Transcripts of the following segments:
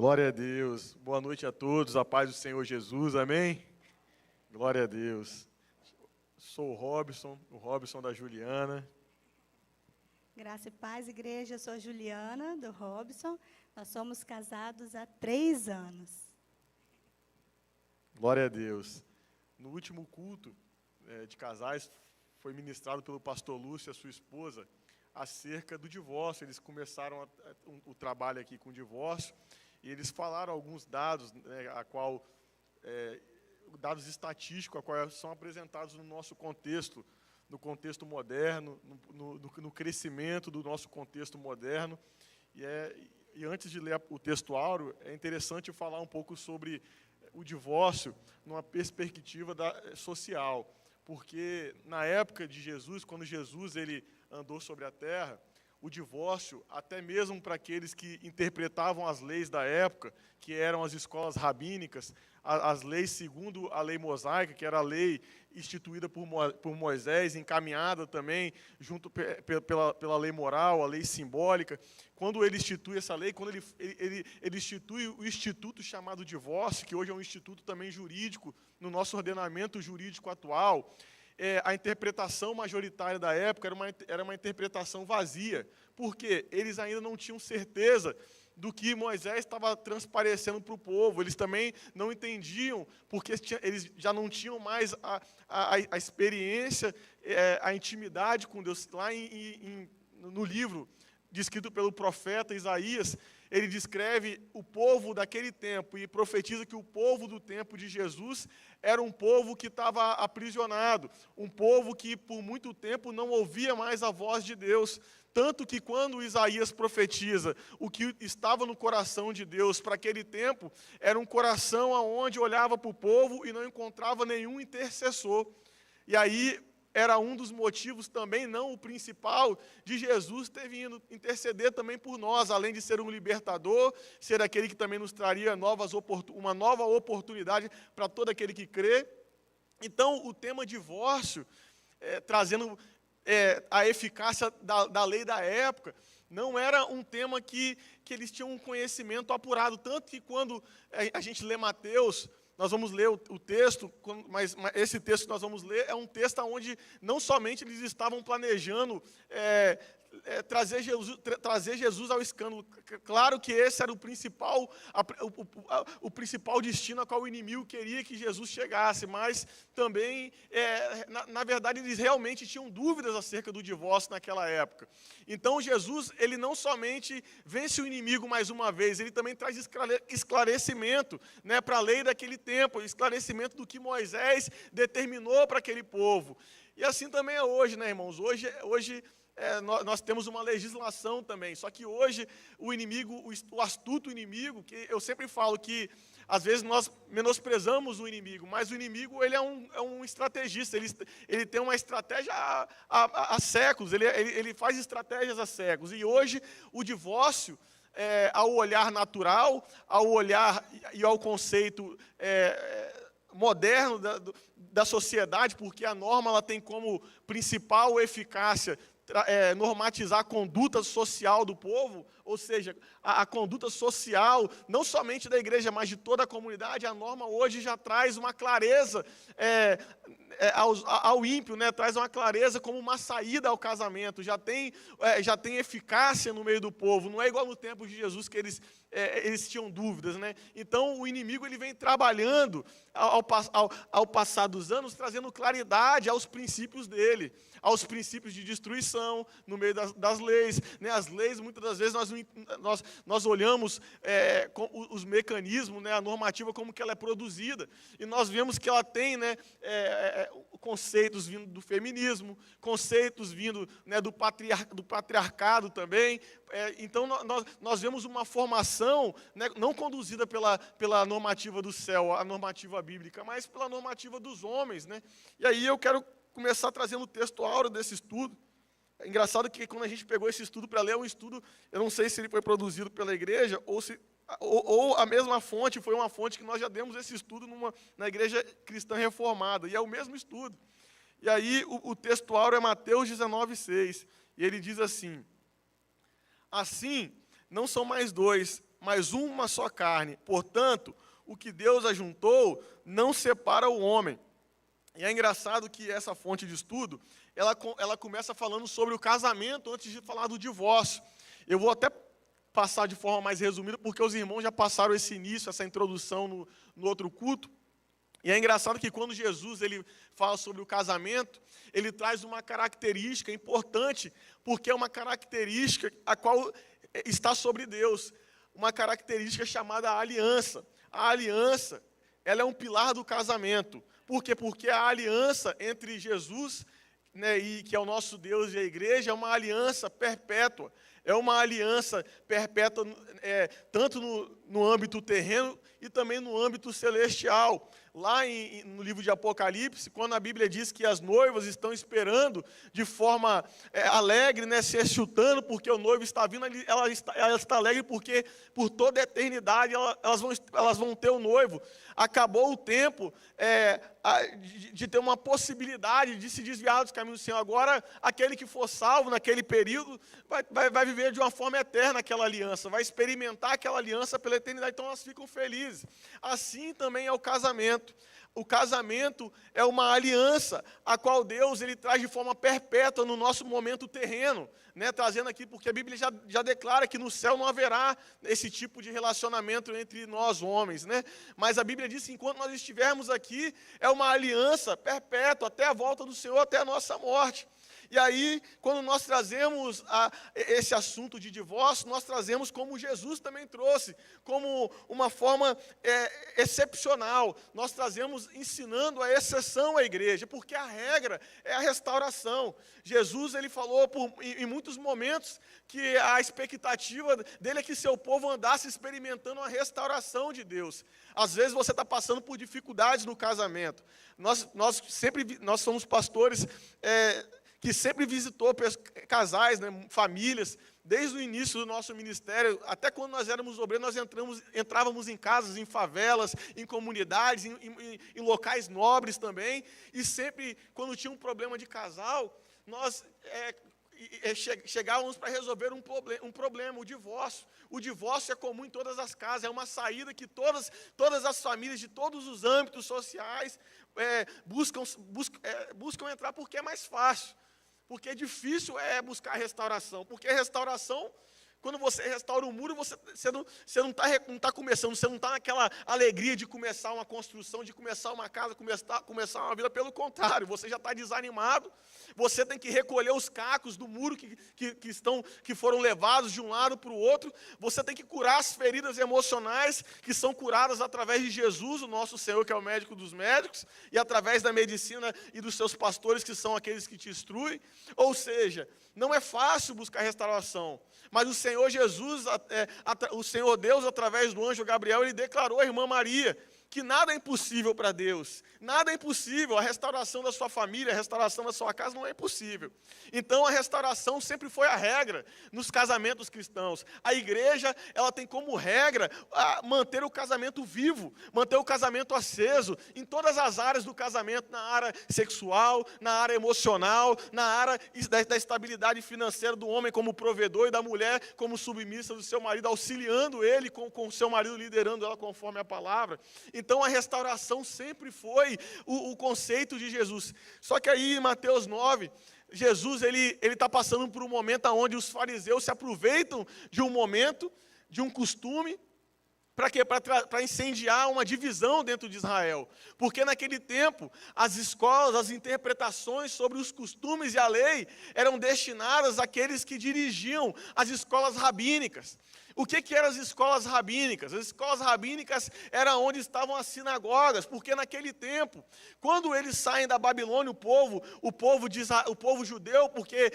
Glória a Deus. Boa noite a todos. A paz do Senhor Jesus. Amém? Glória a Deus. Sou o Robson da Juliana. Graça e paz, igreja. Eu sou a Juliana, do Robson. Nós somos casados há 3 anos. Glória a Deus. No último culto de casais, foi ministrado pelo pastor Lúcio e a sua esposa acerca do divórcio. Eles começaram o trabalho aqui com o divórcio e eles falaram alguns dados, dados estatísticos, a quais são apresentados no nosso contexto, no contexto moderno, no crescimento do nosso contexto moderno. E antes de ler o texto áureo, é interessante falar um pouco sobre o divórcio numa perspectiva social, porque na época de Jesus, quando Jesus ele andou sobre a terra, o divórcio, até mesmo para aqueles que interpretavam as leis da época, que eram as escolas rabínicas, as leis segundo a lei mosaica, que era a lei instituída por Moisés, encaminhada também junto pela lei moral, a lei simbólica. Quando ele institui essa lei, quando ele institui o instituto chamado divórcio, que hoje é um instituto também jurídico no nosso ordenamento jurídico atual, a interpretação majoritária da época era uma interpretação vazia, porque eles ainda não tinham certeza do que Moisés estava transparecendo para o povo. Eles também não entendiam, porque eles já não tinham mais a experiência, a intimidade com Deus. Lá no livro descrito pelo profeta Isaías, ele descreve o povo daquele tempo e profetiza que o povo do tempo de Jesus era um povo que estava aprisionado, um povo que por muito tempo não ouvia mais a voz de Deus. Tanto que quando Isaías profetiza o que estava no coração de Deus para aquele tempo, era um coração aonde olhava para o povo e não encontrava nenhum intercessor. E aí era um dos motivos também, não o principal, de Jesus ter vindo interceder também por nós, além de ser um libertador, ser aquele que também nos traria uma nova oportunidade para todo aquele que crê. Então, o tema divórcio, trazendo a eficácia da lei da época, não era um tema que eles tinham um conhecimento apurado, tanto que quando a gente lê Mateus, nós vamos ler o texto, mas esse texto que nós vamos ler é um texto onde não somente eles estavam planejando trazer Jesus ao escândalo. Claro que esse era o principal destino a qual o inimigo queria que Jesus chegasse, mas também, na verdade, eles realmente tinham dúvidas acerca do divórcio naquela época. Então, Jesus, ele não somente vence o inimigo mais uma vez, ele também traz esclarecimento, para a lei daquele tempo, esclarecimento do que Moisés determinou para aquele povo. E assim também é hoje, irmãos? Hoje nós temos uma legislação também, só que hoje o inimigo, o astuto inimigo, que eu sempre falo que às vezes nós menosprezamos o inimigo, mas o inimigo ele é um estrategista, ele tem uma estratégia há séculos, ele faz estratégias há séculos, e hoje o divórcio, ao olhar natural, ao olhar e ao conceito moderno da sociedade, porque a norma ela tem como principal eficácia normatizar a conduta social do povo, ou seja, a conduta social, não somente da igreja, mas de toda a comunidade. A norma hoje já traz uma clareza ao ímpio, traz uma clareza como uma saída ao casamento, já tem eficácia no meio do povo, não é igual no tempo de Jesus que eles tinham dúvidas. Então o inimigo ele vem trabalhando ao passar dos anos, trazendo claridade aos princípios dele, aos princípios de destruição no meio das leis. As leis, muitas das vezes, nós olhamos os mecanismos, a normativa, como que ela é produzida, e nós vemos que ela tem conceitos vindo do feminismo, conceitos vindo do patriarcado também. Então, nós vemos uma formação, não conduzida pela normativa do céu, a normativa bíblica, mas pela normativa dos homens. E aí eu quero começar trazendo o texto áureo desse estudo. É engraçado que quando a gente pegou esse estudo para ler, é um estudo, eu não sei se ele foi produzido pela igreja, ou a mesma fonte, foi uma fonte que nós já demos esse estudo na igreja cristã reformada, e é o mesmo estudo. E aí o texto áureo é Mateus 19:6, e ele diz assim: assim, não são mais 2, mas uma só carne. Portanto, o que Deus ajuntou não separa o homem. E é engraçado que essa fonte de estudo, ela começa falando sobre o casamento antes de falar do divórcio. Eu vou até passar de forma mais resumida, porque os irmãos já passaram esse início, essa introdução no outro culto. E é engraçado que quando Jesus ele fala sobre o casamento, ele traz uma característica importante, porque é uma característica a qual está sobre Deus, uma característica chamada aliança. A aliança, ela é um pilar do casamento. Por quê? Porque a aliança entre Jesus, né, e que é o nosso Deus e a igreja, é uma aliança perpétua. É uma aliança perpétua, tanto no âmbito terreno e também no âmbito celestial. Lá no livro de Apocalipse, quando a Bíblia diz que as noivas estão esperando de forma alegre, né, se exultando, porque o noivo está vindo, ela está alegre porque por toda a eternidade elas vão ter o noivo. Acabou o tempo de ter uma possibilidade de se desviar dos caminhos do Senhor. Agora, aquele que for salvo naquele período vai viver de uma forma eterna aquela aliança, vai experimentar aquela aliança pela eternidade, então elas ficam felizes. Assim também é o casamento. O casamento é uma aliança, a qual Deus ele traz de forma perpétua no nosso momento terreno, né? Trazendo aqui, porque a Bíblia já declara que no céu não haverá esse tipo de relacionamento entre nós homens, né? Mas a Bíblia diz que enquanto nós estivermos aqui, é uma aliança perpétua, até a volta do Senhor, até a nossa morte. E aí, quando nós trazemos esse assunto de divórcio, nós trazemos como Jesus também trouxe, como uma forma excepcional. Nós trazemos ensinando a exceção à igreja, porque a regra é a restauração. Jesus ele falou em muitos momentos que a expectativa dele é que seu povo andasse experimentando a restauração de Deus. Às vezes você está passando por dificuldades no casamento. Nós somos pastores que sempre visitou casais, né, famílias, desde o início do nosso ministério, até quando nós éramos obreiros, nós entrávamos em casas, em favelas, em comunidades, em locais nobres também, e sempre, quando tinha um problema de casal, nós chegávamos para resolver um problema, o divórcio. O divórcio é comum em todas as casas, é uma saída que todas as famílias de todos os âmbitos sociais buscam entrar, porque é mais fácil. Porque difícil é buscar restauração. Porque restauração, quando você restaura um muro, você não está começando, você não está naquela alegria de começar uma construção, de começar uma casa, começar uma vida. Pelo contrário, você já está desanimado, você tem que recolher os cacos do muro que foram levados de um lado para o outro, você tem que curar as feridas emocionais que são curadas através de Jesus, o nosso Senhor, que é o médico dos médicos, e através da medicina e dos seus pastores, que são aqueles que te instruem. Ou seja, não é fácil buscar restauração, mas o Senhor Jesus, o Senhor Deus, através do anjo Gabriel, ele declarou à irmã Maria que nada é impossível para Deus, nada é impossível, a restauração da sua família, a restauração da sua casa não é impossível. Então a restauração sempre foi a regra nos casamentos cristãos. A igreja, ela tem como regra manter o casamento vivo, manter o casamento aceso, em todas as áreas do casamento, na área sexual, na área emocional, na área da estabilidade financeira do homem como provedor e da mulher como submissa do seu marido, auxiliando ele com o seu marido, liderando ela conforme a palavra. Então a restauração sempre foi o conceito de Jesus. Só que aí em Mateus 9, Jesus ele está passando por um momento onde os fariseus se aproveitam de um momento, de um costume, para quê? Para incendiar uma divisão dentro de Israel. Porque naquele tempo, as escolas, as interpretações sobre os costumes e a lei eram destinadas àqueles que dirigiam as escolas rabínicas. O que eram as escolas rabínicas? As escolas rabínicas eram onde estavam as sinagogas, porque naquele tempo, quando eles saem da Babilônia, o povo judeu, porque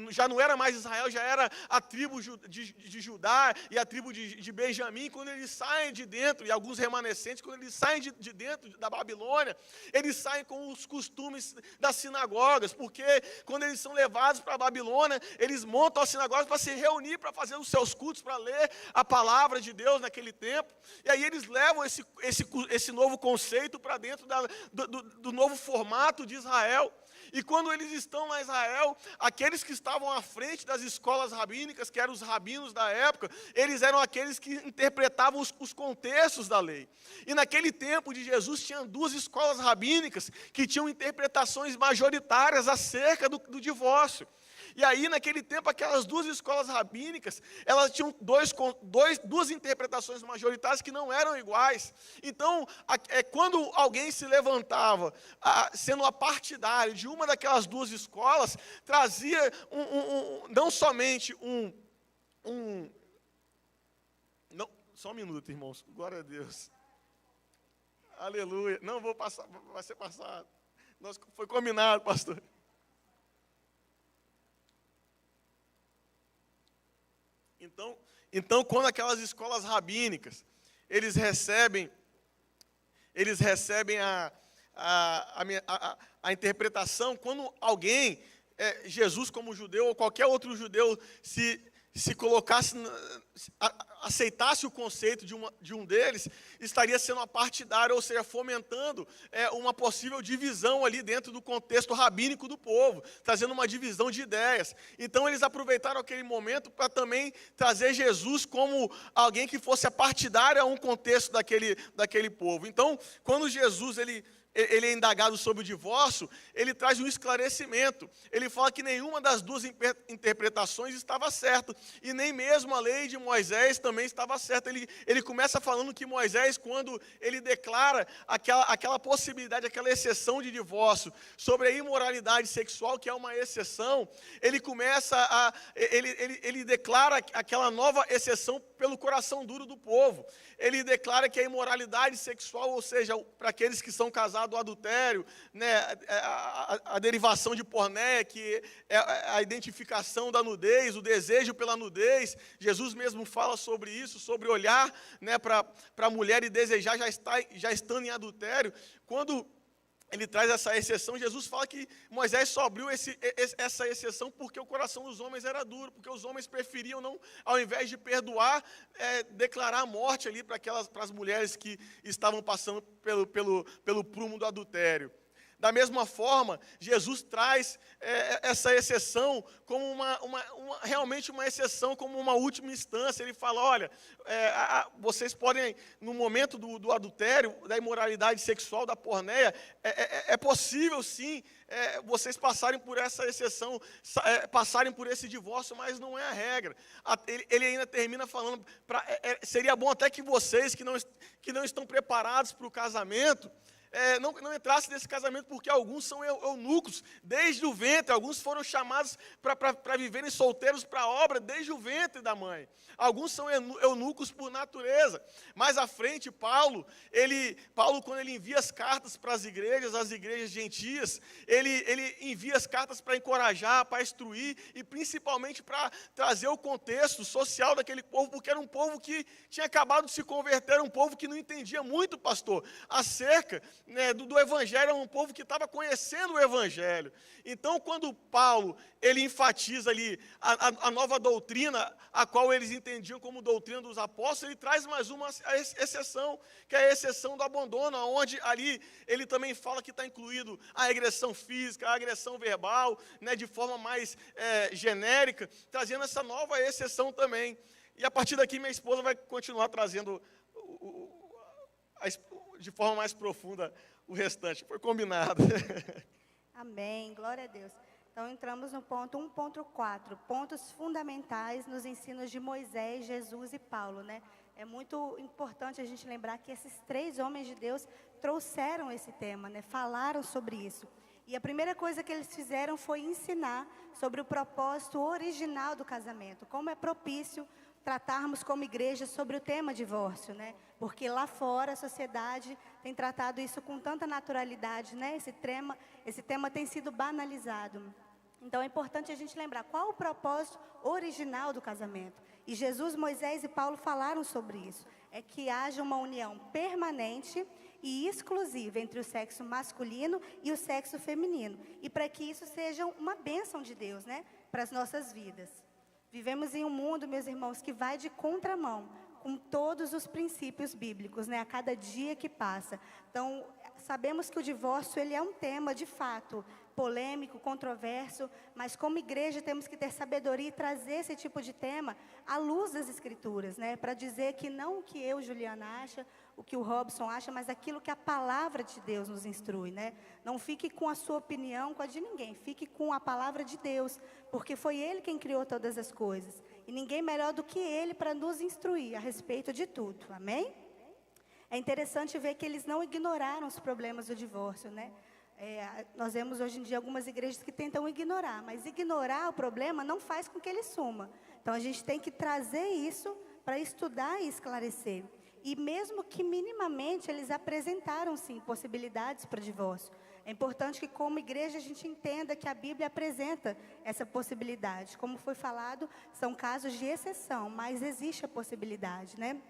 já não era mais Israel, já era a tribo de Judá e a tribo de Benjamim, quando eles saem de dentro, e alguns remanescentes, quando eles saem de dentro da Babilônia, eles saem com os costumes das sinagogas, porque quando eles são levados para a Babilônia, eles montam as sinagogas para se reunir, para fazer os seus cultos, para ler a palavra de Deus naquele tempo, e aí eles levam esse novo conceito para dentro do novo formato de Israel. E quando eles estão lá em Israel, aqueles que estavam à frente das escolas rabínicas, que eram os rabinos da época, eles eram aqueles que interpretavam os contextos da lei. E naquele tempo de Jesus, tinha duas escolas rabínicas que tinham interpretações majoritárias acerca do divórcio. E aí, naquele tempo, aquelas duas escolas rabínicas, elas tinham duas interpretações majoritárias que não eram iguais. Então, quando alguém se levantava, sendo a partidário de uma daquelas duas escolas, trazia não somente não, só um minuto, irmãos, glória a Deus. Aleluia. Não vou passar, vai ser passado. Foi combinado, pastor. Então, quando aquelas escolas rabínicas, eles recebem a interpretação, quando alguém, Jesus como judeu, ou qualquer outro judeu, se colocasse, aceitasse o conceito de um deles, estaria sendo partidário, ou seja, fomentando uma possível divisão ali dentro do contexto rabínico do povo, trazendo uma divisão de ideias. Então, eles aproveitaram aquele momento para também trazer Jesus como alguém que fosse partidário a um contexto daquele povo. Então, quando Jesus ele é indagado sobre o divórcio, ele traz um esclarecimento. Ele fala que nenhuma das duas interpretações estava certa, e nem mesmo a lei de Moisés também estava certa. Ele começa falando que Moisés, quando ele declara aquela possibilidade, aquela exceção de divórcio, sobre a imoralidade sexual, que é uma exceção, ele começa ele declara aquela nova exceção pelo coração duro do povo. Ele declara que a imoralidade sexual, ou seja, para aqueles que são casados, o adultério, né, a derivação de pornéia, que é a identificação da nudez, o desejo pela nudez. Jesus mesmo fala sobre isso, sobre olhar, né, para a mulher e desejar já estando em adultério. Quando ele traz essa exceção, Jesus fala que Moisés só abriu essa exceção porque o coração dos homens era duro, porque os homens preferiam, não, ao invés de perdoar, declarar a morte ali para as mulheres que estavam passando pelo prumo do adultério. Da mesma forma, Jesus traz essa exceção como realmente uma exceção, como uma última instância. Ele fala, olha, vocês podem, no momento do adultério, da imoralidade sexual, da pornéia, é possível sim vocês passarem por essa exceção, passarem por esse divórcio, mas não é a regra. Ele ainda termina falando, seria bom até que vocês que não estão preparados para o casamento, não entrasse nesse casamento, porque alguns são eunucos desde o ventre, alguns foram chamados para viverem solteiros para a obra desde o ventre da mãe. Alguns são eunucos por natureza. Mais à frente, Paulo, quando ele envia as cartas para as igrejas gentias, ele envia as cartas para encorajar, para instruir e principalmente para trazer o contexto social daquele povo, porque era um povo que tinha acabado de se converter, era um povo que não entendia muito, pastor, acerca do Evangelho, era um povo que estava conhecendo o Evangelho. Então, quando Paulo ele enfatiza ali a nova doutrina, a qual eles entendiam como doutrina dos apóstolos, ele traz mais uma exceção, que é a exceção do abandono, onde ali ele também fala que está incluído a agressão física, a agressão verbal, né, de forma mais genérica, trazendo essa nova exceção também. E a partir daqui minha esposa vai continuar trazendo de forma mais profunda o restante. Foi combinado. Amém, glória a Deus. Então, entramos no ponto 1.4, pontos fundamentais nos ensinos de Moisés, Jesus e Paulo, né? É muito importante a gente lembrar que esses três homens de Deus trouxeram esse tema, né? Falaram sobre isso. E a primeira coisa que eles fizeram foi ensinar sobre o propósito original do casamento, como é propício tratarmos como igreja sobre o tema divórcio, né? Porque lá fora a sociedade tem tratado isso com tanta naturalidade, né? Esse tema tem sido banalizado. Então é importante a gente lembrar qual o propósito original do casamento. E Jesus, Moisés e Paulo falaram sobre isso. É que haja uma união permanente e exclusiva entre o sexo masculino e o sexo feminino. E para que isso seja uma bênção de Deus, né? Para as nossas vidas. Vivemos em um mundo, meus irmãos, que vai de contramão com todos os princípios bíblicos, né? A cada dia que passa. Então, sabemos que o divórcio ele é um tema, de fato, polêmico, controverso, mas como igreja temos que ter sabedoria e trazer esse tipo de tema à luz das Escrituras, né? Para dizer que não o que eu, Juliana, acha, o que o Robson acha, mas aquilo que a palavra de Deus nos instrui, né? Não fique com a sua opinião, com a de ninguém, fique com a palavra de Deus, porque foi Ele quem criou todas as coisas. E ninguém melhor do que Ele para nos instruir a respeito de tudo, amém? É interessante ver que eles não ignoraram os problemas do divórcio, né? Nós vemos hoje em dia algumas igrejas que tentam ignorar, mas ignorar o problema não faz com que ele suma. Então a gente tem que trazer isso para estudar e esclarecer. E mesmo que minimamente eles apresentaram sim possibilidades para o divórcio. É importante que como igreja a gente entenda que a Bíblia apresenta essa possibilidade. Como foi falado, são casos de exceção, mas existe a possibilidade, né?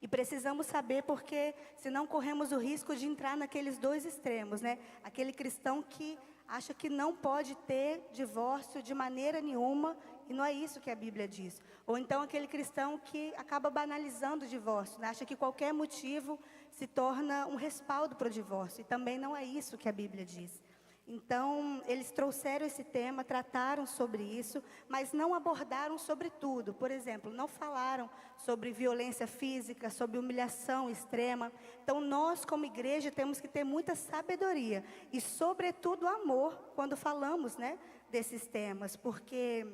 E precisamos saber porque senão corremos o risco de entrar naqueles dois extremos, né? Aquele cristão que acha que não pode ter divórcio de maneira nenhuma, e não é isso que a Bíblia diz. Ou então aquele cristão que acaba banalizando o divórcio, né? Acha que qualquer motivo se torna um respaldo para o divórcio, e também não é isso que a Bíblia diz. Então, eles trouxeram esse tema, trataram sobre isso, mas não abordaram sobre tudo. Por exemplo, não falaram sobre violência física, sobre humilhação extrema. Então, nós como igreja temos que ter muita sabedoria e, sobretudo, amor quando falamos, né, desses temas, porque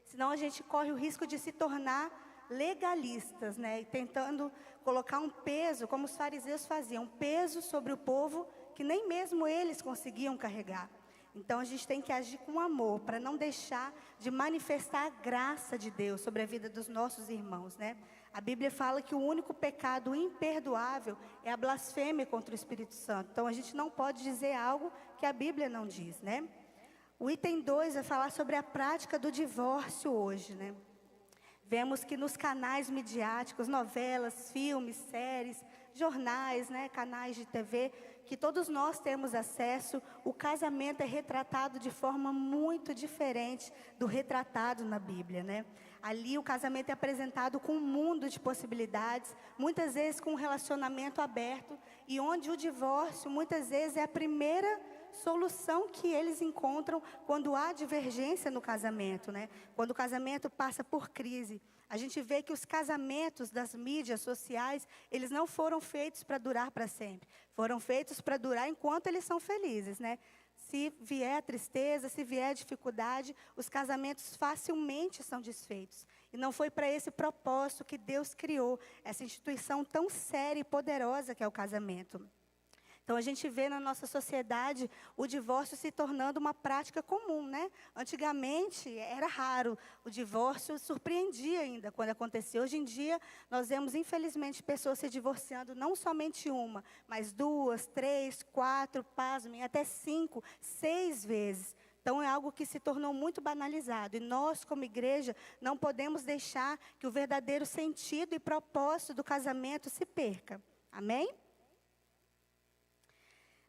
senão a gente corre o risco de se tornar legalistas, né, e tentando colocar um peso, como os fariseus faziam, um peso sobre o povo que nem mesmo eles conseguiam carregar. Então, a gente tem que agir com amor, para não deixar de manifestar a graça de Deus sobre a vida dos nossos irmãos, né? A Bíblia fala que o único pecado imperdoável é a blasfêmia contra o Espírito Santo. Então, a gente não pode dizer algo que a Bíblia não diz, né? O item 2 vai falar sobre a prática do divórcio hoje, né? Vemos que nos canais midiáticos, novelas, filmes, séries, jornais, né, canais de TV, que todos nós temos acesso, o casamento é retratado de forma muito diferente do retratado na Bíblia, né? Ali o casamento é apresentado com um mundo de possibilidades, muitas vezes com um relacionamento aberto, e onde o divórcio muitas vezes é a primeira solução que eles encontram quando há divergência no casamento, né? Quando o casamento passa por crise. A gente vê que os casamentos das mídias sociais, eles não foram feitos para durar para sempre. Foram feitos para durar enquanto eles são felizes, né? Se vier tristeza, se vier dificuldade, os casamentos facilmente são desfeitos. E não foi para esse propósito que Deus criou essa instituição tão séria e poderosa que é o casamento. Então, a gente vê na nossa sociedade o divórcio se tornando uma prática comum, né? Antigamente, era raro. O divórcio surpreendia ainda quando acontecia. Hoje em dia, nós vemos, infelizmente, pessoas se divorciando, não somente uma, mas 2, 3, 4, pasmem, até 5, 6 vezes. Então, é algo que se tornou muito banalizado. E nós, como igreja, não podemos deixar que o verdadeiro sentido e propósito do casamento se perca. Amém?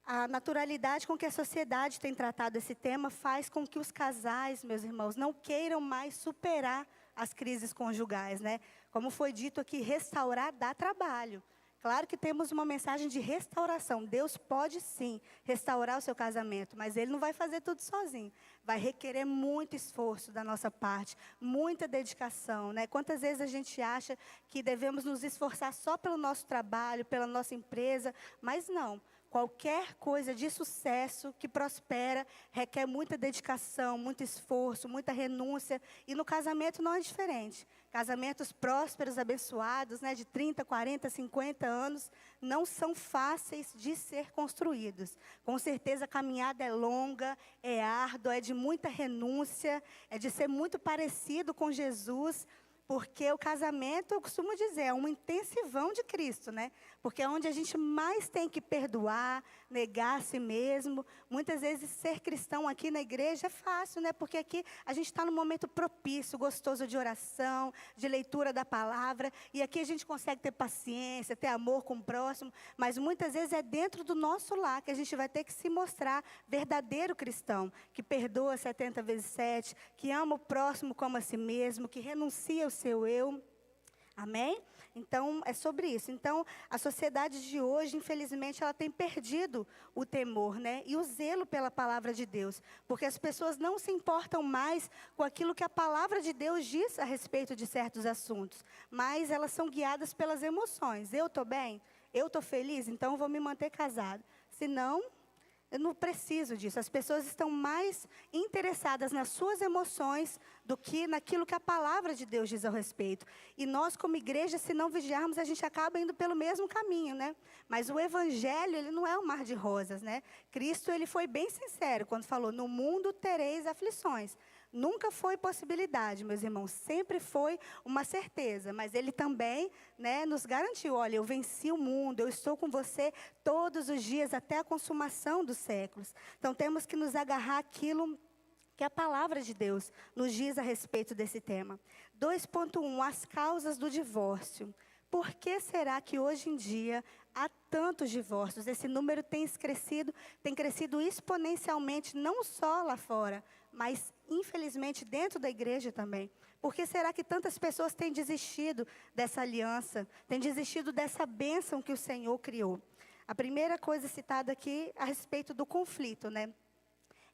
A naturalidade com que a sociedade tem tratado esse tema faz com que os casais, meus irmãos, não queiram mais superar as crises conjugais, né? Como foi dito aqui, restaurar dá trabalho. Claro que temos uma mensagem de restauração. Deus pode sim restaurar o seu casamento, mas Ele não vai fazer tudo sozinho. Vai requerer muito esforço da nossa parte, muita dedicação, né? Quantas vezes a gente acha que devemos nos esforçar só pelo nosso trabalho, pela nossa empresa, mas não. Qualquer coisa de sucesso que prospera requer muita dedicação, muito esforço, muita renúncia. E no casamento não é diferente. Casamentos prósperos, abençoados, né, de 30, 40, 50 anos, não são fáceis de ser construídos. Com certeza a caminhada é longa, é árdua, é de muita renúncia, é de ser muito parecido com Jesus. Porque o casamento, eu costumo dizer, é um intensivão de Cristo, né? Porque é onde a gente mais tem que perdoar, negar a si mesmo. Muitas vezes ser cristão aqui na igreja é fácil, né? Porque aqui a gente está num momento propício, gostoso de oração, de leitura da palavra. E aqui a gente consegue ter paciência, ter amor com o próximo. Mas muitas vezes é dentro do nosso lar que a gente vai ter que se mostrar verdadeiro cristão. Que perdoa 70 vezes 7, que ama o próximo como a si mesmo, que renuncia ao seu eu. Amém? Então, é sobre isso. Então, a sociedade de hoje, infelizmente, ela tem perdido o temor, né? E o zelo pela palavra de Deus. Porque as pessoas não se importam mais com aquilo que a palavra de Deus diz a respeito de certos assuntos. Mas elas são guiadas pelas emoções. Eu estou bem? Eu estou feliz? Então, eu vou me manter casado. Senão, eu não preciso disso. As pessoas estão mais interessadas nas suas emoções do que naquilo que a palavra de Deus diz ao respeito. E nós, como igreja, se não vigiarmos, a gente acaba indo pelo mesmo caminho, né? Mas o evangelho, ele não é um mar de rosas, né? Cristo, ele foi bem sincero quando falou: no mundo tereis aflições. Nunca foi possibilidade, meus irmãos, sempre foi uma certeza, mas ele também, né, nos garantiu: olha, eu venci o mundo, eu estou com você todos os dias até a consumação dos séculos. Então temos que nos agarrar àquilo que a palavra de Deus nos diz a respeito desse tema. 2.1, as causas do divórcio. Por que será que hoje em dia há tantos divórcios? Esse número tem crescido exponencialmente, não só lá fora, mas infelizmente dentro da igreja também. Por que será que tantas pessoas têm desistido dessa aliança, têm desistido dessa bênção que o Senhor criou? A primeira coisa citada aqui a respeito do conflito, né?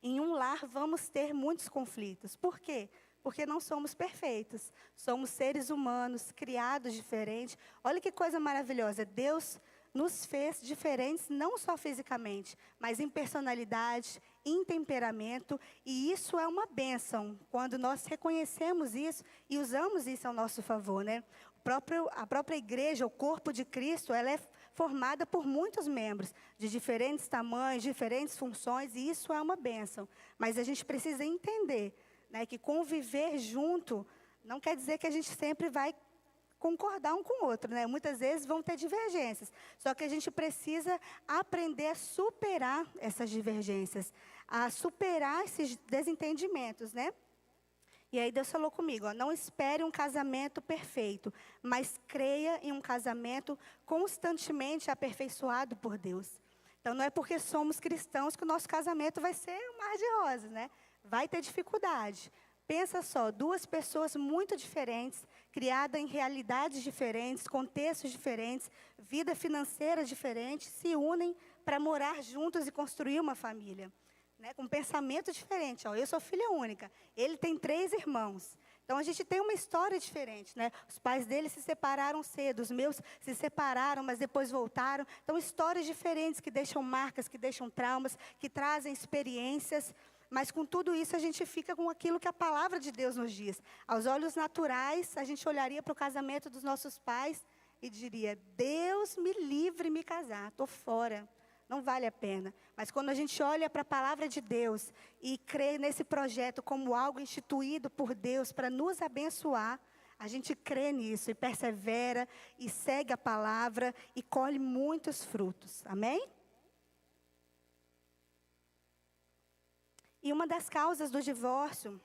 Em um lar vamos ter muitos conflitos. Por quê? Porque não somos perfeitos. Somos seres humanos, criados diferentes. Olha que coisa maravilhosa. Deus nos fez diferentes, não só fisicamente, mas em personalidade, em temperamento. E isso é uma bênção, quando nós reconhecemos isso e usamos isso ao nosso favor, né? A própria igreja, o corpo de Cristo, ela é formada por muitos membros, de diferentes tamanhos, diferentes funções, e isso é uma bênção. Mas a gente precisa entender, né, que conviver junto não quer dizer que a gente sempre vai concordar um com o outro, né? Muitas vezes vão ter divergências. Só que a gente precisa aprender a superar essas divergências, a superar esses desentendimentos, né? E aí Deus falou comigo, ó, não espere um casamento perfeito, mas creia em um casamento constantemente aperfeiçoado por Deus. Então, não é porque somos cristãos que o nosso casamento vai ser um mar de rosas, né? Vai ter dificuldade. Pensa só, duas pessoas muito diferentes, criadas em realidades diferentes, contextos diferentes, vida financeira diferente, se unem para morar juntos e construir uma família, né? Com um pensamento diferente. Ó, eu sou filha única, ele tem 3 irmãos. Então, a gente tem uma história diferente, né? Os pais dele se separaram cedo, os meus se separaram, mas depois voltaram. Então, histórias diferentes que deixam marcas, que deixam traumas, que trazem experiências. Mas com tudo isso, a gente fica com aquilo que a palavra de Deus nos diz. Aos olhos naturais, a gente olharia para o casamento dos nossos pais e diria: Deus me livre me casar, estou fora, não vale a pena. Mas quando a gente olha para a palavra de Deus e crê nesse projeto como algo instituído por Deus para nos abençoar, a gente crê nisso e persevera e segue a palavra e colhe muitos frutos. Amém? E uma das causas do divórcio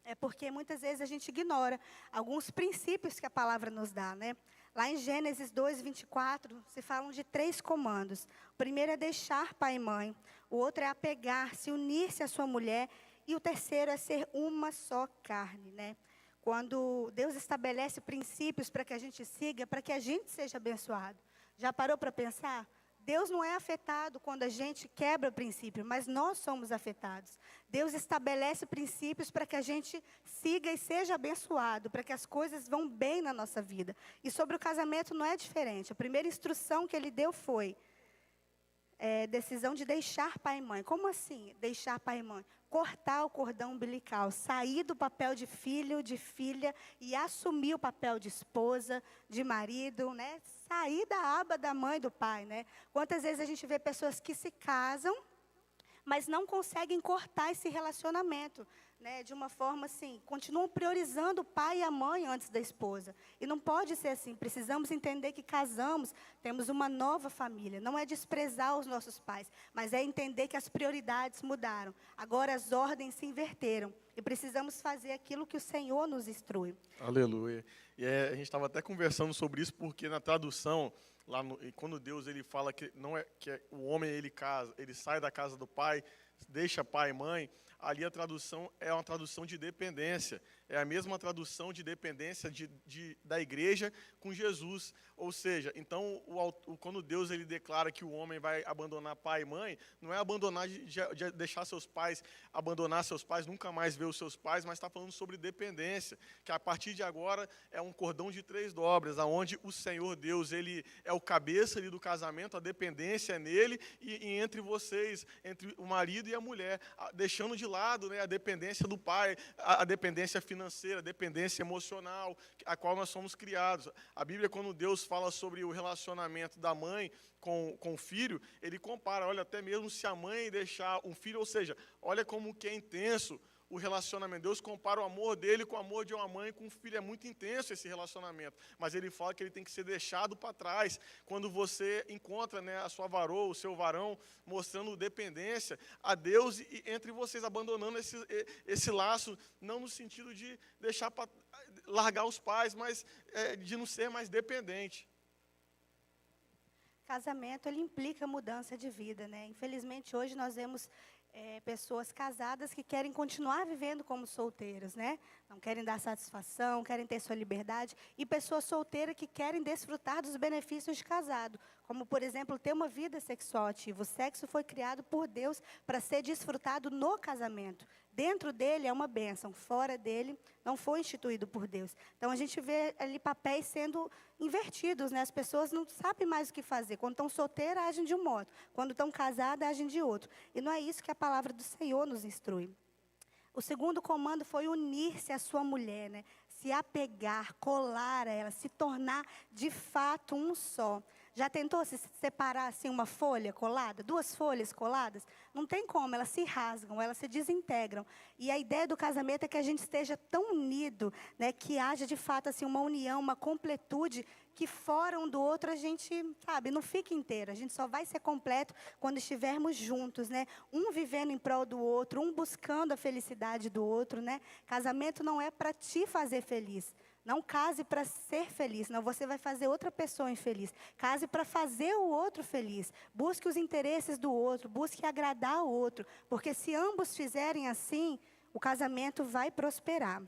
é porque muitas vezes a gente ignora alguns princípios que a palavra nos dá, né? Lá em Gênesis 2:24, se falam de 3 comandos. O primeiro é deixar pai e mãe, o outro é apegar-se, unir-se à sua mulher, e o terceiro é ser uma só carne, né? Quando Deus estabelece princípios para que a gente siga, para que a gente seja abençoado. Já parou para pensar? Deus não é afetado quando a gente quebra o princípio, mas nós somos afetados. Deus estabelece princípios para que a gente siga e seja abençoado, para que as coisas vão bem na nossa vida. E sobre o casamento não é diferente. A primeira instrução que ele deu foi decisão de deixar pai e mãe. Como assim, deixar pai e mãe? Cortar o cordão umbilical, sair do papel de filho, de filha e assumir o papel de esposa, de marido, né? Sair da aba da mãe e do pai, né? Quantas vezes a gente vê pessoas que se casam, mas não conseguem cortar esse relacionamento, né? De uma forma assim, continuam priorizando o pai e a mãe antes da esposa. E não pode ser assim. Precisamos entender que casamos, temos uma nova família. Não é desprezar os nossos pais, mas é entender que as prioridades mudaram. Agora as ordens se inverteram. E precisamos fazer aquilo que o Senhor nos instrui. Aleluia. E a gente estava até conversando sobre isso, porque na tradução, quando Deus ele fala que não é que o homem ele casa, ele sai da casa do pai, deixa pai e mãe, ali a tradução é uma tradução de dependência. É a mesma tradução de dependência da igreja com Jesus. Ou seja, então, quando Deus ele declara que o homem vai abandonar pai e mãe, não é abandonar de deixar seus pais, abandonar seus pais, nunca mais ver os seus pais, mas está falando sobre dependência, que a partir de agora é um cordão de 3 dobras, aonde o Senhor Deus ele é o cabeça ali do casamento, a dependência é nele e entre vocês, entre o marido e a mulher, deixando de lado, né, a dependência do pai, a dependência financeira, a dependência emocional, a qual nós somos criados. A Bíblia, quando Deus fala sobre o relacionamento da mãe com o filho, ele compara, olha, até mesmo se a mãe deixar um filho, ou seja, olha como que é intenso o relacionamento. Deus compara o amor dele com o amor de uma mãe com um filho. É muito intenso esse relacionamento. Mas ele fala que ele tem que ser deixado para trás. Quando você encontra, né, a sua varoa, o seu varão, mostrando dependência a Deus e entre vocês, abandonando esse laço, não no sentido de deixar largar os pais, mas de não ser mais dependente. Casamento, ele implica mudança de vida, né? Infelizmente, hoje nós vemos pessoas casadas que querem continuar vivendo como solteiros, né? Não querem dar satisfação, querem ter sua liberdade. E pessoas solteiras que querem desfrutar dos benefícios de casado. Como, por exemplo, ter uma vida sexual ativa. O sexo foi criado por Deus para ser desfrutado no casamento. Dentro dele é uma bênção, fora dele não foi instituído por Deus. Então, a gente vê ali papéis sendo invertidos, né? As pessoas não sabem mais o que fazer. Quando estão solteiras, agem de um modo. Quando estão casadas, agem de outro. E não é isso que a palavra do Senhor nos instrui. O segundo comando foi unir-se à sua mulher, né? Se apegar, colar a ela, se tornar de fato um só. Já tentou se separar assim uma folha colada, 2 folhas coladas? Não tem como, elas se rasgam, elas se desintegram. E a ideia do casamento é que a gente esteja tão unido, né, que haja de fato assim uma união, uma completude, que fora um do outro a gente, sabe, não fica inteiro. A gente só vai ser completo quando estivermos juntos, né? Um vivendo em prol do outro, um buscando a felicidade do outro, né? Casamento não é para te fazer feliz. Não case para ser feliz, senão você vai fazer outra pessoa infeliz. Case para fazer o outro feliz. Busque os interesses do outro, busque agradar o outro. Porque se ambos fizerem assim, o casamento vai prosperar.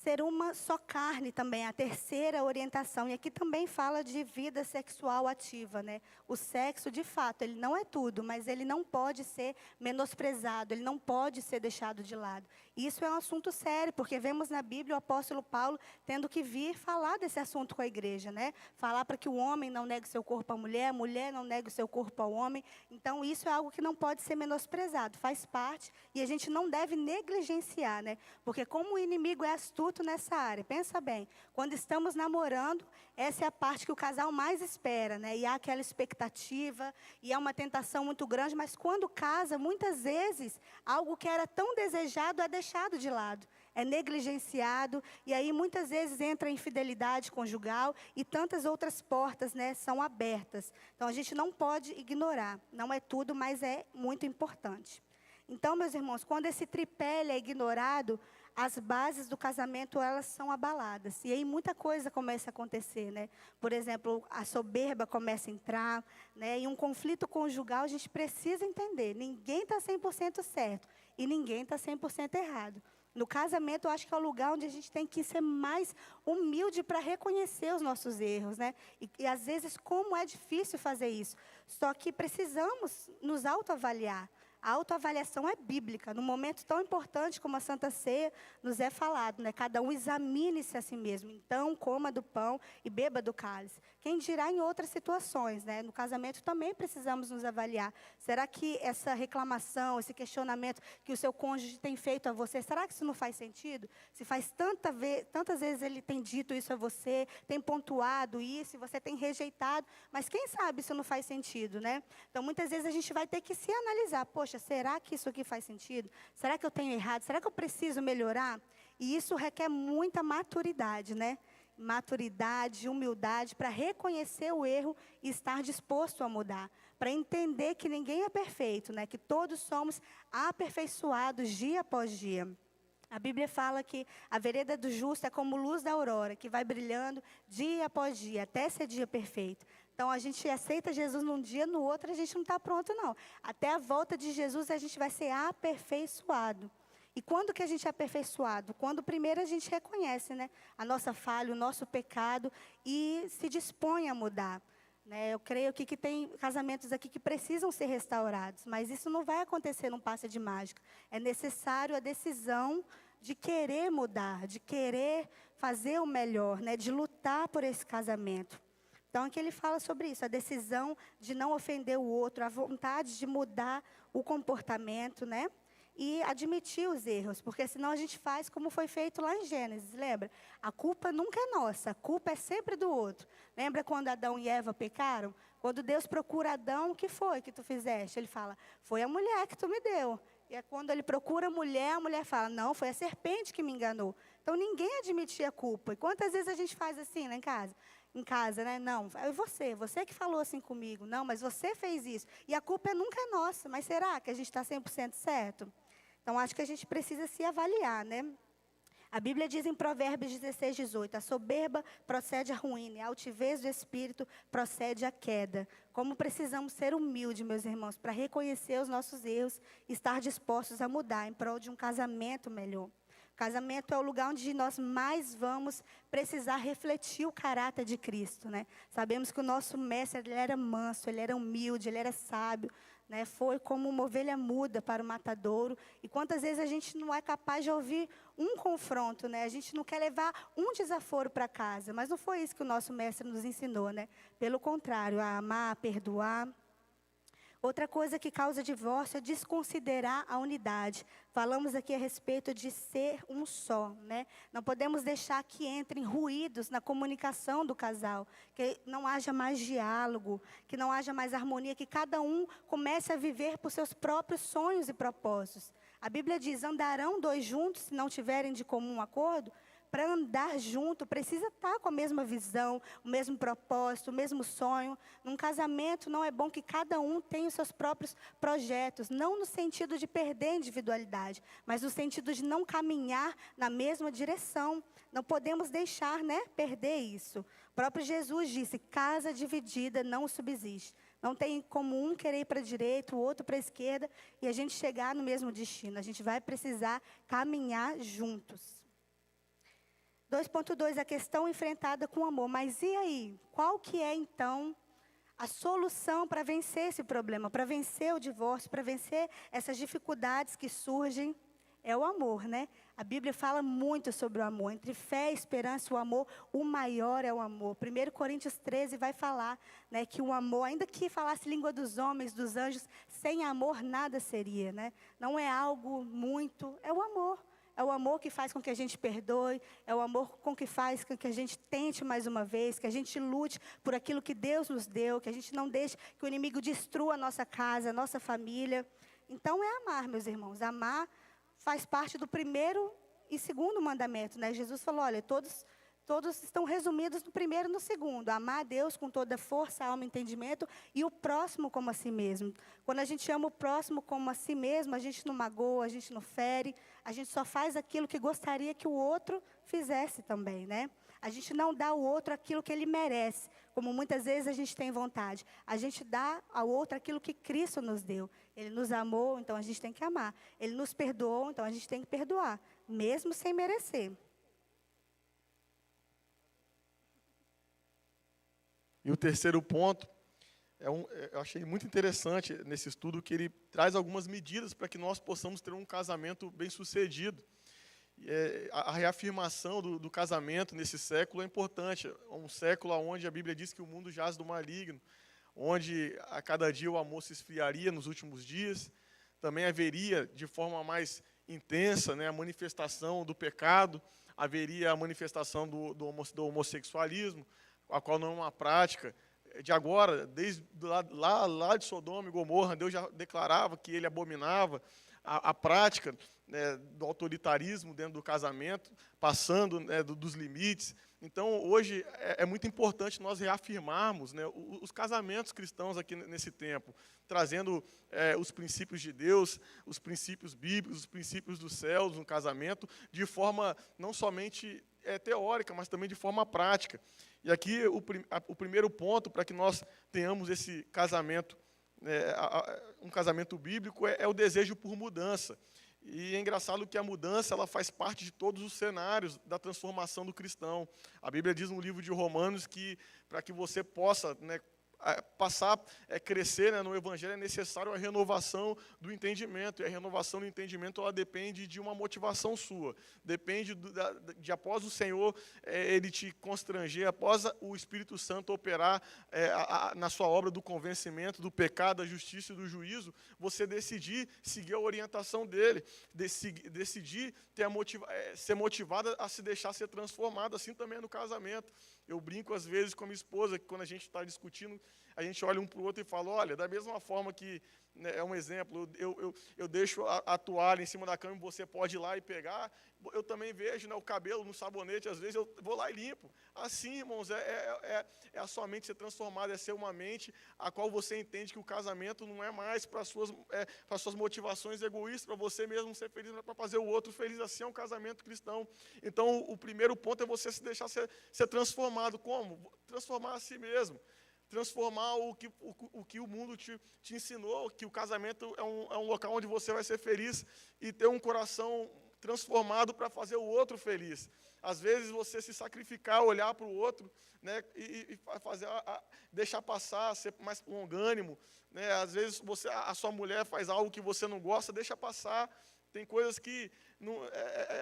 Ser uma só carne também, a terceira orientação. E aqui também fala de vida sexual ativa, né? O sexo, de fato, ele não é tudo, mas ele não pode ser menosprezado, ele não pode ser deixado de lado. E isso é um assunto sério, porque vemos na Bíblia o apóstolo Paulo tendo que vir falar desse assunto com a igreja, né? Falar para que o homem não negue seu corpo à mulher, a mulher não negue o seu corpo ao homem. Então, isso é algo que não pode ser menosprezado, faz parte, e a gente não deve negligenciar, né? Porque como o inimigo é astuto nessa área, pensa bem, quando estamos namorando, essa é a parte que o casal mais espera, né? E há aquela expectativa, e é uma tentação muito grande, mas quando casa, muitas vezes, algo que era tão desejado é deixado de lado, é negligenciado, e aí muitas vezes entra a infidelidade conjugal, e tantas outras portas, né, são abertas. Então, a gente não pode ignorar, não é tudo, mas é muito importante. Então, meus irmãos, quando esse tripé é ignorado, as bases do casamento, elas são abaladas. E aí muita coisa começa a acontecer, né? Por exemplo, a soberba começa a entrar, né? E um conflito conjugal, a gente precisa entender. Ninguém está 100% certo e ninguém está 100% errado. No casamento, eu acho que é o lugar onde a gente tem que ser mais humilde para reconhecer os nossos erros, né? E às vezes, como é difícil fazer isso. Só que precisamos nos autoavaliar. A autoavaliação é bíblica. Num momento tão importante como a Santa Ceia, nos é falado, né? Cada um examine-se a si mesmo. Então, coma do pão e beba do cálice. Quem dirá em outras situações, né? No casamento também precisamos nos avaliar. Será que essa reclamação, esse questionamento que o seu cônjuge tem feito a você, será que isso não faz sentido? Se faz tantas vezes ele tem dito isso a você, tem pontuado isso, e você tem rejeitado, mas quem sabe isso não faz sentido, né? Então, muitas vezes a gente vai ter que se analisar. Poxa, será que isso aqui faz sentido? Será que eu tenho errado? Será que eu preciso melhorar? E isso requer muita maturidade, né? Maturidade, humildade, para reconhecer o erro e estar disposto a mudar. Para entender que ninguém é perfeito, né? Que todos somos aperfeiçoados dia após dia. A Bíblia fala que a vereda do justo é como luz da aurora, que vai brilhando dia após dia, até ser dia perfeito. Então, a gente aceita Jesus num dia, no outro a gente não está pronto, não. Até a volta de Jesus, a gente vai ser aperfeiçoado. E quando que a gente é aperfeiçoado? Quando primeiro a gente reconhece, né, a nossa falha, o nosso pecado e se dispõe a mudar. Né? Eu creio que tem casamentos aqui que precisam ser restaurados, mas isso não vai acontecer num passe de mágica. É necessário a decisão de querer mudar, de querer fazer o melhor, né? De lutar por esse casamento. Então, aqui ele fala sobre isso, a decisão de não ofender o outro, a vontade de mudar o comportamento, né? E admitir os erros, porque senão a gente faz como foi feito lá em Gênesis, lembra? A culpa nunca é nossa, a culpa é sempre do outro. Lembra quando Adão e Eva pecaram? Quando Deus procura Adão, o que foi que tu fizeste? Ele fala, foi a mulher que tu me deu. E é quando ele procura a mulher fala, não, foi a serpente que me enganou. Então, ninguém admitia a culpa. E quantas vezes a gente faz assim lá em casa? Em casa, né? Não, é você que falou assim comigo. Não, mas você fez isso. E a culpa nunca é nossa. Mas será que a gente está 100% certo? Então, acho que a gente precisa se avaliar, né? A Bíblia diz em Provérbios 16, 18, a soberba procede à ruína, e a altivez do espírito procede à queda. Como precisamos ser humildes, meus irmãos, para reconhecer os nossos erros e estar dispostos a mudar em prol de um casamento melhor. O casamento é o lugar onde nós mais vamos precisar refletir o caráter de Cristo, né? Sabemos que o nosso mestre, ele era manso, ele era humilde, ele era sábio, né? Foi como uma ovelha muda para o matadouro. E quantas vezes a gente não é capaz de ouvir um confronto, né? A gente não quer levar um desaforo para casa, mas não foi isso que o nosso mestre nos ensinou, né? Pelo contrário, a amar, a perdoar. Outra coisa que causa divórcio é desconsiderar a unidade. Falamos aqui a respeito de ser um só, né? Não podemos deixar que entrem ruídos na comunicação do casal, que não haja mais diálogo, que não haja mais harmonia, que cada um comece a viver por seus próprios sonhos e propósitos. A Bíblia diz, andarão dois juntos se não tiverem de comum acordo? Para andar junto, precisa estar com a mesma visão, o mesmo propósito, o mesmo sonho. Num casamento, não é bom que cada um tenha os seus próprios projetos, não no sentido de perder a individualidade, mas no sentido de não caminhar na mesma direção. Não podemos deixar, né, perder isso. O próprio Jesus disse, casa dividida não subsiste. Não tem como um querer ir para a direita, o outro para a esquerda, e a gente chegar no mesmo destino. A gente vai precisar caminhar juntos. 2.2, a questão enfrentada com amor. Mas e aí? Qual que é, então, a solução para vencer esse problema, para vencer o divórcio, para vencer essas dificuldades que surgem? É o amor, né? A Bíblia fala muito sobre o amor. Entre fé, esperança e o amor, o maior é o amor. 1 Coríntios 13 vai falar, né, que o amor, ainda que falasse língua dos homens, dos anjos, sem amor nada seria, né? Não é algo muito, é o amor. É o amor que faz com que a gente perdoe, é o amor com que faz com que a gente tente mais uma vez, que a gente lute por aquilo que Deus nos deu, que a gente não deixe que o inimigo destrua a nossa casa, a nossa família. Então é amar, meus irmãos. Amar faz parte do primeiro e segundo mandamento, né? Jesus falou, olha, todos estão resumidos no primeiro e no segundo. Amar a Deus com toda a força, alma e entendimento, e o próximo como a si mesmo. Quando a gente ama o próximo como a si mesmo, a gente não magoa, a gente não fere, a gente só faz aquilo que gostaria que o outro fizesse também, né? A gente não dá ao outro aquilo que ele merece, como muitas vezes a gente tem vontade. A gente dá ao outro aquilo que Cristo nos deu. Ele nos amou, então a gente tem que amar. Ele nos perdoou, então a gente tem que perdoar, mesmo sem merecer. E o terceiro ponto, eu achei muito interessante nesse estudo, que ele traz algumas medidas para que nós possamos ter um casamento bem-sucedido. A reafirmação do casamento nesse século é importante. É um século onde a Bíblia diz que o mundo jaz do maligno, onde a cada dia o amor se esfriaria nos últimos dias. Também haveria, de forma mais intensa, né, a manifestação do pecado, haveria a manifestação do homossexualismo, a qual não é uma prática de agora, desde lá de Sodoma e Gomorra, Deus já declarava que ele abominava a prática, né, do autoritarismo dentro do casamento, passando, né, dos limites. Então, hoje, é muito importante nós reafirmarmos, né, os casamentos cristãos aqui nesse tempo, trazendo os princípios de Deus, os princípios bíblicos, os princípios dos céus no casamento, de forma não somente teórica, mas também de forma prática. E aqui, o primeiro ponto para que nós tenhamos esse casamento, um casamento bíblico, é o desejo por mudança. E é engraçado que a mudança ela faz parte de todos os cenários da transformação do cristão. A Bíblia diz no livro de Romanos que para que você possa, né, passar, crescer, né, no Evangelho, é necessário a renovação do entendimento. E a renovação do entendimento ela depende de uma motivação sua. Depende de após o Senhor ele te constranger, após o Espírito Santo operar na sua obra do convencimento, do pecado, da justiça e do juízo, você decidir seguir a orientação dele, decidir ser motivada a se deixar ser transformado, assim também é no casamento. Eu brinco às vezes com a minha esposa, que quando a gente está discutindo, a gente olha um para o outro e fala, olha, da mesma forma que, né, é um exemplo, eu deixo a toalha em cima da cama e você pode ir lá e pegar, eu também vejo, né, o cabelo no sabonete, às vezes eu vou lá e limpo. Assim, irmãos, é a sua mente ser transformada, é ser uma mente a qual você entende que o casamento não é mais para suas motivações egoístas, para você mesmo ser feliz, mas para fazer o outro feliz. Assim é um casamento cristão. Então, o primeiro ponto é você se deixar ser transformado. Como? Transformar a si mesmo. Transformar o que o mundo te ensinou, que o casamento é um local onde você vai ser feliz e ter um coração transformado para fazer o outro feliz. Às vezes você se sacrificar, olhar para o outro, né, e deixar passar, ser mais longânimo, né? Às vezes a sua mulher faz algo que você não gosta, deixa passar. Tem coisas que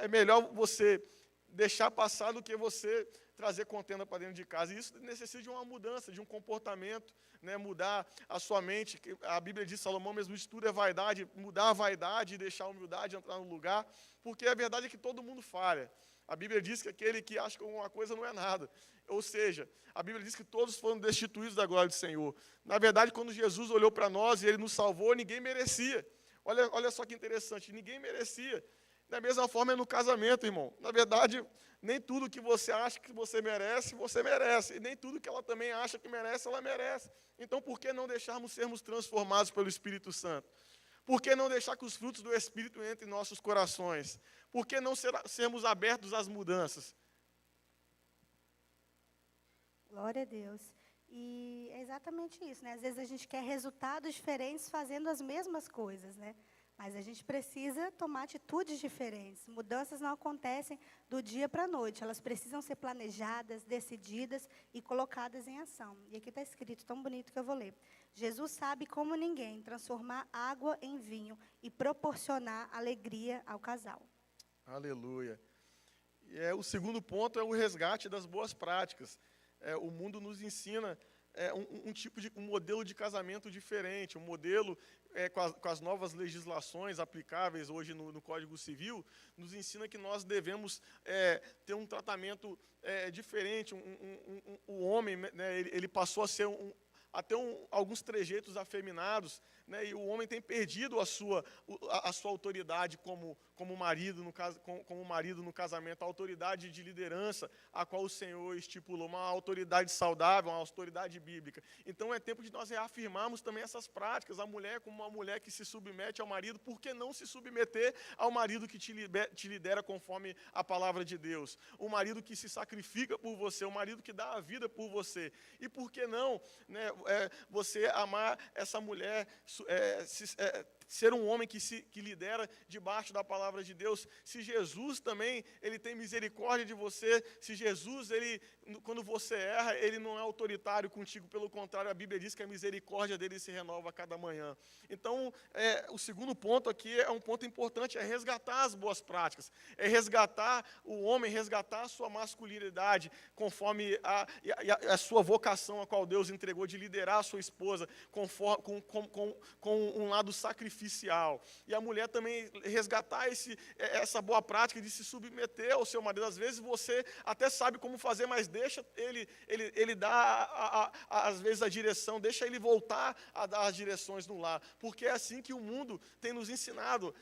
é melhor você deixar passar do que você trazer contenda para dentro de casa. E isso necessita de uma mudança, de um comportamento, né, mudar a sua mente. A Bíblia diz, Salomão mesmo, isso tudo é vaidade, mudar a vaidade e deixar a humildade entrar no lugar, porque a verdade é que todo mundo falha. A Bíblia diz que aquele que acha que alguma coisa não é nada. Ou seja, a Bíblia diz que todos foram destituídos da glória do Senhor. Na verdade, quando Jesus olhou para nós e Ele nos salvou, ninguém merecia. Olha só que interessante, ninguém merecia. Da mesma forma é no casamento, irmão. Na verdade, nem tudo que você acha que você merece. E nem tudo que ela também acha que merece, ela merece. Então, por que não deixarmos sermos transformados pelo Espírito Santo? Por que não deixar que os frutos do Espírito entrem em nossos corações? Por que não sermos abertos às mudanças? Glória a Deus. E é exatamente isso, né? Às vezes a gente quer resultados diferentes fazendo as mesmas coisas, né? Mas a gente precisa tomar atitudes diferentes. Mudanças não acontecem do dia para a noite. Elas precisam ser planejadas, decididas e colocadas em ação. E aqui está escrito, tão bonito que eu vou ler. Jesus sabe como ninguém transformar água em vinho e proporcionar alegria ao casal. Aleluia. O segundo ponto é o resgate das boas práticas. O mundo nos ensina um modelo de casamento diferente, um modelo com as novas legislações aplicáveis hoje no Código Civil, nos ensina que nós devemos ter um tratamento diferente. O homem, né, ele passou a ser alguns trejeitos afeminados, né, e o homem tem perdido a sua autoridade como marido no casamento, a autoridade de liderança a qual o Senhor estipulou, uma autoridade saudável, uma autoridade bíblica. Então é tempo de nós reafirmarmos também essas práticas. A mulher como uma mulher que se submete ao marido, por que não se submeter ao marido que te lidera conforme a palavra de Deus? O marido que se sacrifica por você, o marido que dá a vida por você. E por que não, né, você amar essa mulher, ser um homem que lidera debaixo da palavra de Deus? Se Jesus também, ele tem misericórdia de você, se Jesus, quando você erra, ele não é autoritário contigo, pelo contrário, a Bíblia diz que a misericórdia dele se renova a cada manhã. Então, o segundo ponto aqui é um ponto importante, é resgatar as boas práticas, é resgatar o homem, resgatar a sua masculinidade, conforme a sua vocação, a qual Deus entregou, de liderar a sua esposa, com um lado sacrificial. E a mulher também resgatar essa boa prática de se submeter ao seu marido. Às vezes você até sabe como fazer, mas deixa ele dar, às vezes, a direção, deixa ele voltar a dar as direções no lar. Porque é assim que o mundo tem nos ensinado.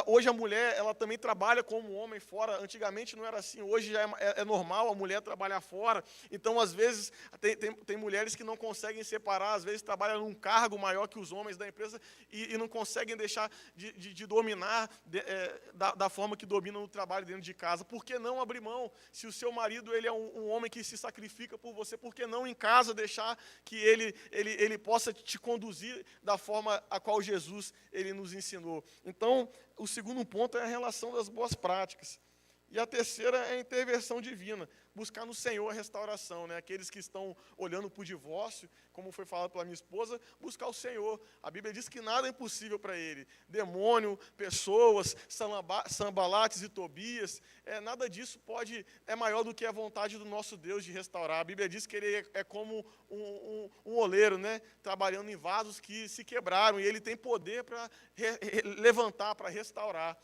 Hoje a mulher, ela também trabalha como homem fora. Antigamente não era assim, hoje já é normal a mulher trabalhar fora. Então, às vezes, tem mulheres que não conseguem separar, às vezes trabalham num cargo maior que os homens da empresa e não conseguem deixar de dominar da forma que dominam o trabalho dentro de casa. Por que não abrir mão? Se o seu marido ele é um homem que se sacrifica por você, por que não em casa deixar que ele possa te conduzir da forma a qual Jesus ele nos ensinou? Então, o segundo ponto é a relação das boas práticas. E a terceira é a intervenção divina, buscar no Senhor a restauração, né? Aqueles que estão olhando para o divórcio, como foi falado pela minha esposa, buscar o Senhor. A Bíblia diz que nada é impossível para Ele. Demônio, pessoas, Sanbalates e Tobias, nada disso é maior do que a vontade do nosso Deus de restaurar. A Bíblia diz que Ele é como um oleiro, né? Trabalhando em vasos que se quebraram, e Ele tem poder para levantar, para restaurar.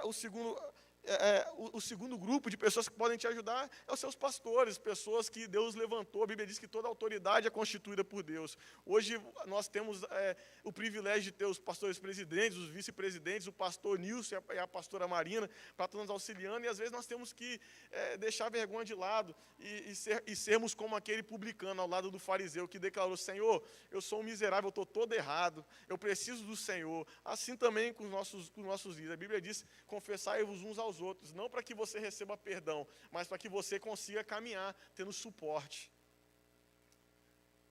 O segundo grupo de pessoas que podem te ajudar é os seus pastores, pessoas que Deus levantou. A Bíblia diz que toda autoridade é constituída por Deus. Hoje nós temos o privilégio de ter os pastores presidentes, os vice-presidentes, o pastor Nilson e a pastora Marina, para estar nos auxiliando, e às vezes nós temos que deixar a vergonha de lado e sermos como aquele publicano ao lado do fariseu que declarou: Senhor, eu sou um miserável, eu estou todo errado, eu preciso do Senhor. Assim também com os nossos líderes. A Bíblia diz: confessai-vos uns aos outros, não para que você receba perdão, mas para que você consiga caminhar tendo suporte.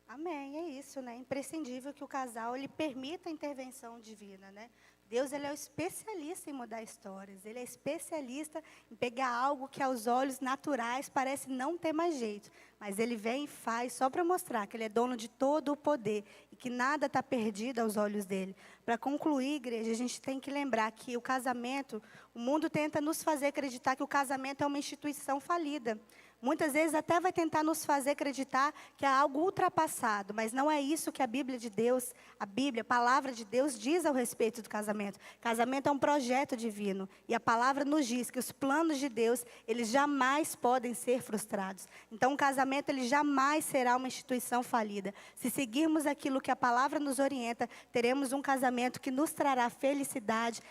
Amém, é isso, né? Imprescindível que o casal ele permita a intervenção divina, né? Deus ele é o especialista em mudar histórias, ele é especialista em pegar algo que aos olhos naturais parece não ter mais jeito, mas ele vem e faz só para mostrar que ele é dono de todo o poder e que nada está perdido aos olhos dele. Para concluir, igreja, a gente tem que lembrar que o casamento, o mundo tenta nos fazer acreditar que o casamento é uma instituição falida. Muitas vezes até vai tentar nos fazer acreditar que é algo ultrapassado, mas não é isso que a Bíblia de Deus, a Bíblia, a palavra de Deus diz ao respeito do casamento. Casamento é um projeto divino e a palavra nos diz que os planos de Deus, eles jamais podem ser frustrados. Então o casamento, ele jamais será uma instituição falida. Se seguirmos aquilo que a palavra nos orienta, teremos um casamento que nos trará felicidade,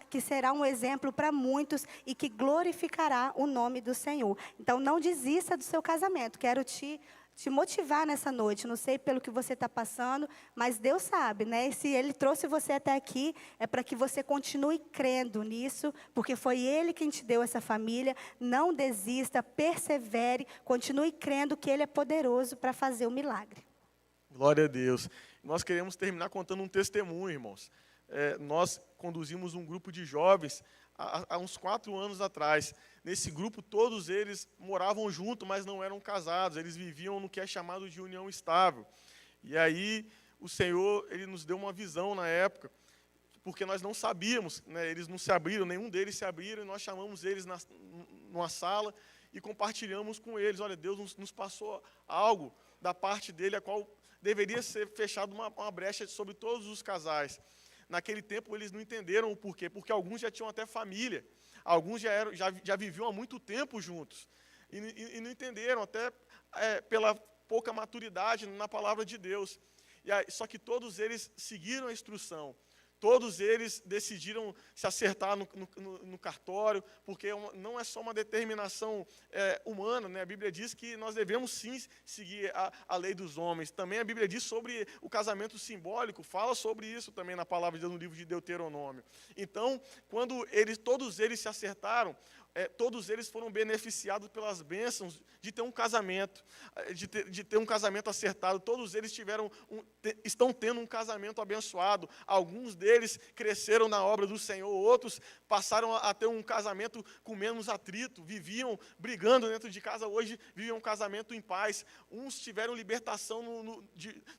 que será um exemplo para muitos e que glorificará o nome do Senhor. Então não desista do seu casamento. Quero te motivar nessa noite. Não sei pelo que você está passando, mas Deus sabe, né? E se Ele trouxe você até aqui, é para que você continue crendo nisso, porque foi Ele quem te deu essa família. Não desista, persevere, continue crendo que Ele é poderoso para fazer o milagre. Glória a Deus. Nós queremos terminar contando um testemunho, irmãos. Nós conduzimos um grupo de jovens há uns 4 anos atrás. Nesse grupo, todos eles moravam juntos, mas não eram casados. Eles viviam no que é chamado de união estável. E aí, o Senhor, Ele nos deu uma visão na época, porque nós não sabíamos, né? Eles não se abriram, nenhum deles se abriram, e nós chamamos eles numa sala e compartilhamos com eles. Olha, Deus nos passou algo da parte dele, a qual deveria ser fechado uma brecha sobre todos os casais. Naquele tempo, eles não entenderam o porquê, porque alguns já tinham até família, alguns já viviam há muito tempo juntos, e não entenderam, até pela pouca maturidade na palavra de Deus. Só que todos eles seguiram a instrução. Todos eles decidiram se acertar no cartório, porque não é só uma determinação humana, né? A Bíblia diz que nós devemos sim seguir a lei dos homens. Também a Bíblia diz sobre o casamento simbólico, fala sobre isso também na palavra de Deus, no livro de Deuteronômio. Então, quando todos eles se acertaram, todos eles foram beneficiados pelas bênçãos de ter um casamento, de ter um casamento acertado. Todos eles estão tendo um casamento abençoado. Alguns deles cresceram na obra do Senhor, outros passaram a ter um casamento com menos atrito, viviam brigando dentro de casa, hoje vivem um casamento em paz. Uns tiveram libertação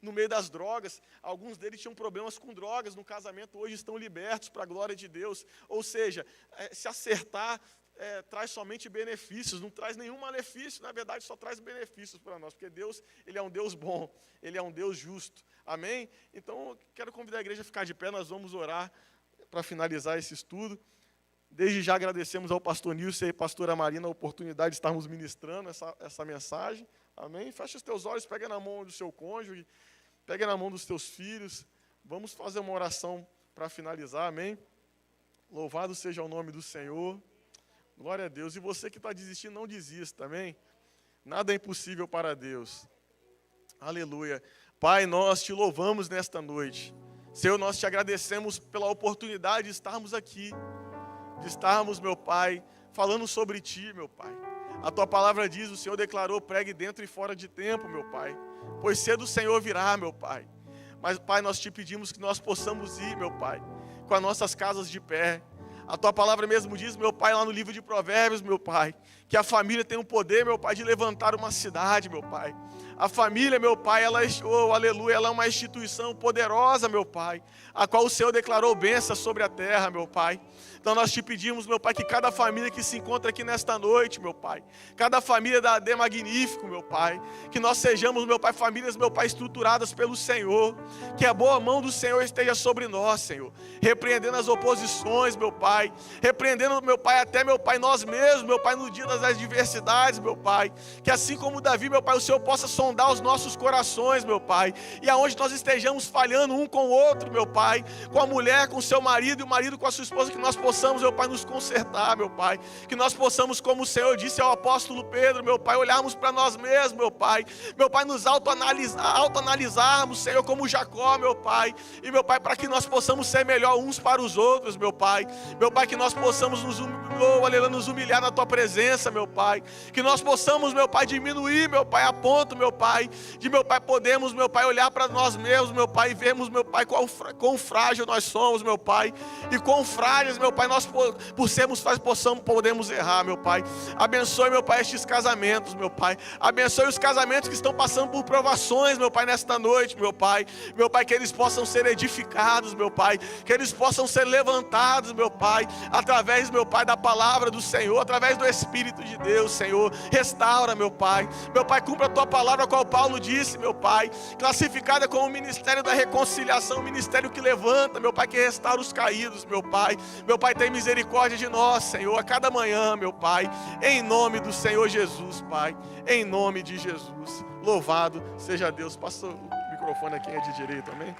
no meio das drogas, alguns deles tinham problemas com drogas no casamento, hoje estão libertos para a glória de Deus. Ou seja, se acertar traz somente benefícios, não traz nenhum malefício, na verdade só traz benefícios para nós, porque Deus, Ele é um Deus bom, Ele é um Deus justo, amém? Então, quero convidar a igreja a ficar de pé, nós vamos orar para finalizar esse estudo. Desde já agradecemos ao pastor Nilson e à pastora Marina a oportunidade de estarmos ministrando essa mensagem, amém? Feche os teus olhos, pega na mão do seu cônjuge, pega na mão dos teus filhos, vamos fazer uma oração para finalizar, amém? Louvado seja o nome do Senhor. Glória a Deus. E você que está desistindo, não desista, amém? Nada é impossível para Deus. Aleluia. Pai, nós te louvamos nesta noite. Senhor, nós te agradecemos pela oportunidade de estarmos aqui. De estarmos, meu Pai, falando sobre ti, meu Pai. A tua palavra diz, o Senhor declarou, pregue dentro e fora de tempo, meu Pai. Pois cedo o Senhor virá, meu Pai. Mas, Pai, nós te pedimos que nós possamos ir, meu Pai, com as nossas casas de pé. A tua palavra mesmo diz, meu Pai, lá no livro de Provérbios, meu Pai, que a família tem o poder, meu Pai, de levantar uma cidade, meu Pai. A família, meu Pai, ela é uma instituição poderosa, meu Pai, a qual o Senhor declarou bênção sobre a terra, meu Pai. Então nós te pedimos, meu Pai, que cada família que se encontra aqui nesta noite, meu Pai, cada família da AD Magnífico, meu Pai, que nós sejamos, meu Pai, famílias, meu Pai, estruturadas pelo Senhor, que a boa mão do Senhor esteja sobre nós, Senhor, repreendendo as oposições, meu Pai, repreendendo, meu Pai, até, meu Pai, nós mesmos, meu Pai, no dia das adversidades, meu Pai, que assim como Davi, meu Pai, o Senhor possa sondar os nossos corações, meu Pai, e aonde nós estejamos falhando um com o outro, meu Pai, com a mulher, com o seu marido, e o marido com a sua esposa, que nós possamos, meu Pai, nos consertar, meu Pai, que nós possamos, como o Senhor disse ao apóstolo Pedro, meu Pai, olharmos para nós mesmos, meu Pai, nos autoanalisarmos, Senhor, como Jacó, meu Pai, e meu Pai, para que nós possamos ser melhor uns para os outros, meu Pai, que nós possamos nos humilhar na Tua presença, meu Pai, que nós possamos, meu Pai, diminuir, meu Pai, a ponto, meu Pai, de, meu Pai, podemos, meu Pai, olhar para nós mesmos, meu Pai, e vermos, meu Pai, quão frágil nós somos, meu Pai, e quão frágeis, meu Pai, nós por sermos frágeis podemos errar, meu Pai. Abençoe, meu Pai, estes casamentos, meu Pai. Abençoe os casamentos que estão passando por provações, meu Pai, nesta noite, meu Pai, que eles possam ser edificados, meu Pai, que eles possam ser levantados, meu Pai, através, meu Pai, da palavra do Senhor, através do Espírito de Deus, Senhor. Restaura, meu Pai, cumpra a Tua palavra, a qual Paulo disse, meu Pai, classificada como o ministério da reconciliação, o ministério que levanta, meu Pai, que restaura os caídos, meu Pai, tem misericórdia de nós, Senhor, a cada manhã, meu Pai, em nome do Senhor Jesus, Pai, em nome de Jesus. Louvado seja Deus. Passa o microfone a quem é de direito, amém?